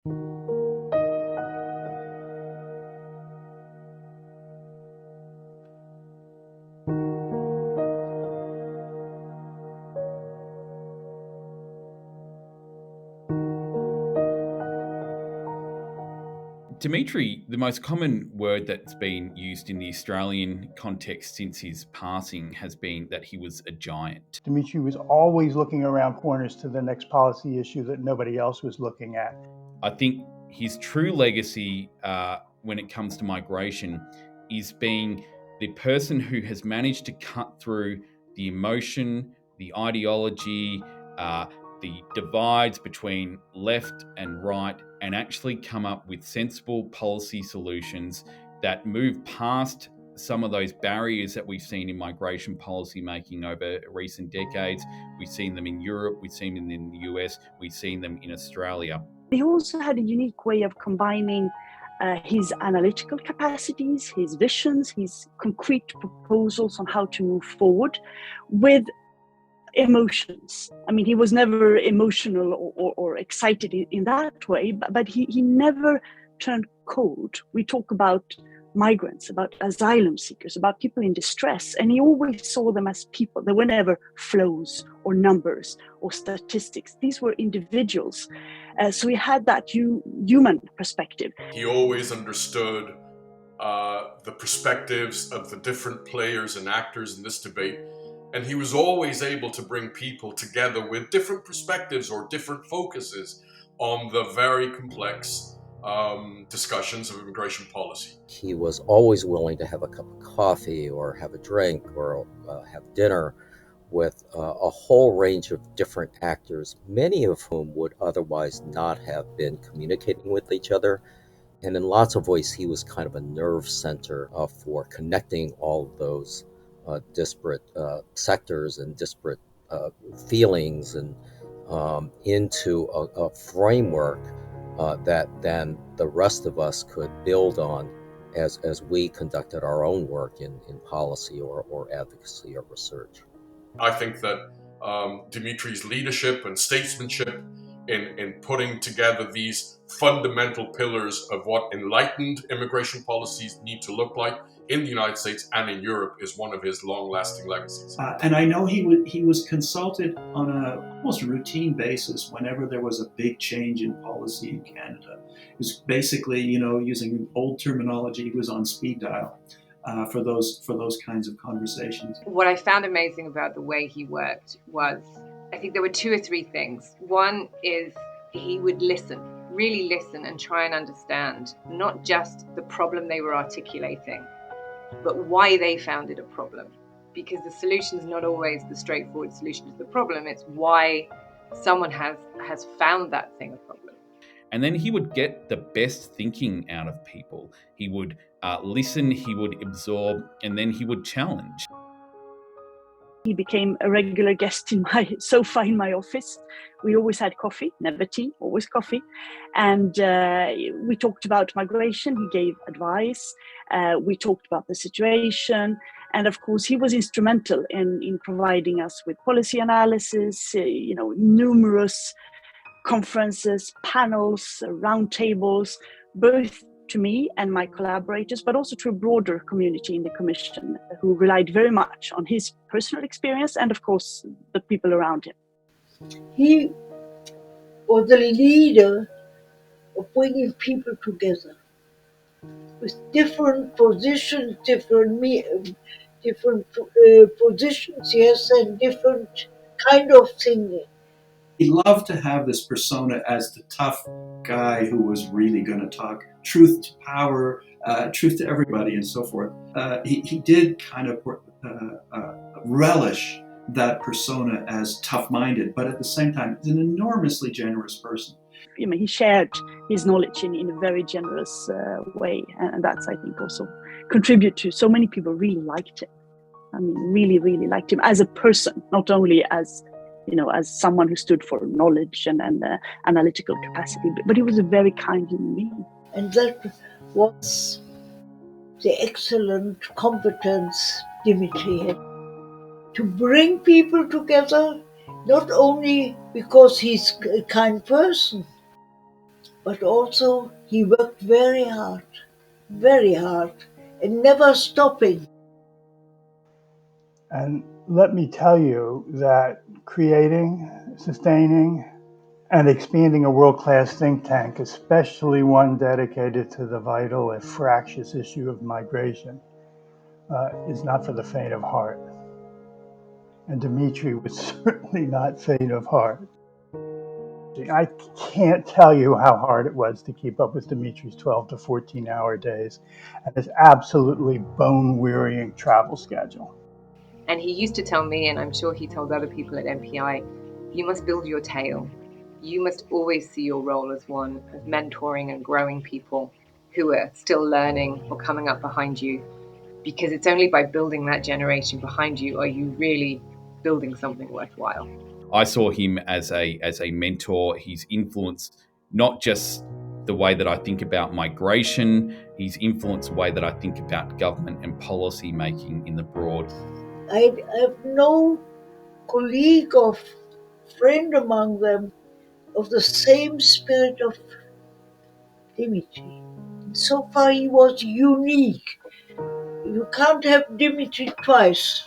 Dimitri, the most common word that's been used in the Australian context since his passing has been that he was a giant. Dimitri was always looking around corners to the next policy issue that nobody else was looking at. I think his true legacy when it comes to migration is being the person who has managed to cut through the emotion, the ideology, the divides between left and right, and actually come up with sensible policy solutions that move past some of those barriers that we've seen in migration policy making over recent decades. We've seen them in Europe, we've seen them in the US, we've seen them in Australia. He also had a unique way of combining his analytical capacities, his visions, his concrete proposals on how to move forward with emotions. I mean, he was never emotional or excited in that way, but he never turned cold. We talk about migrants, about asylum seekers, about people in distress, and he always saw them as people. They were never flows or numbers or statistics. These were individuals. So he had that human perspective. He always understood the perspectives of the different players and actors in this debate. And he was always able to bring people together with different perspectives or different focuses on the very complex discussions of immigration policy. He was always willing to have a cup of coffee or have a drink or have dinner with a whole range of different actors, many of whom would otherwise not have been communicating with each other. And in lots of ways, he was kind of a nerve center for connecting all of those disparate sectors and disparate feelings and into a framework that then the rest of us could build on as we conducted our own work in policy or advocacy or research. I think that Dimitri's leadership and statesmanship in putting together these fundamental pillars of what enlightened immigration policies need to look like in the United States and in Europe is one of his long-lasting legacies. And I know he was consulted on a almost routine basis whenever there was a big change in policy in Canada. It was basically, using old terminology, he was on speed dial for those kinds of conversations. What I found amazing about the way he worked was, I think there were two or three things. One is he would really listen and try and understand not just the problem they were articulating, but why they found it a problem. Because the solution is not always the straightforward solution to the problem. It's why someone has found that thing a problem. And then he would get the best thinking out of people. He would listen, he would absorb, and then he would challenge. He became a regular guest in my sofa in my office. We always had coffee, never tea, always coffee. And we talked about migration. He gave advice. We talked about the situation. And of course, he was instrumental in providing us with policy analysis, numerous conferences, panels, roundtables, both to me and my collaborators, but also to a broader community in the Commission who relied very much on his personal experience and, of course, the people around him. He was the leader of bringing people together with different positions, different positions, yes, and different kind of thinking. He loved to have this persona as the tough guy who was really going to talk truth to power, truth to everybody, and so forth. He did kind of relish that persona as tough-minded, but at the same time, he's an enormously generous person. He shared his knowledge in a very generous way, and that's, I think, also contribute to so many people really liked him. I mean, really, really liked him as a person, not only as someone who stood for knowledge and analytical capacity, but he was a very kind human being. And that was the excellent competence Dimitri had to bring people together, not only because he's a kind person, but also he worked very hard, and never stopping. And let me tell you that creating, sustaining, and expanding a world-class think tank, especially one dedicated to the vital and fractious issue of migration, is not for the faint of heart. And Dimitri was certainly not faint of heart. I can't tell you how hard it was to keep up with Dimitri's 12 to 14-hour days and his absolutely bone-wearying travel schedule. And he used to tell me, and I'm sure he told other people at MPI, you must build your tale. You must always see your role as one of mentoring and growing people who are still learning or coming up behind you, because it's only by building that generation behind you are you really building something worthwhile. I saw him as a mentor. He's influenced not just the way that I think about migration, he's influenced the way that I think about government and policy making in the broad. I have no colleague or friend among them of the same spirit of Dimitri. So far he was unique. You can't have Dimitri twice.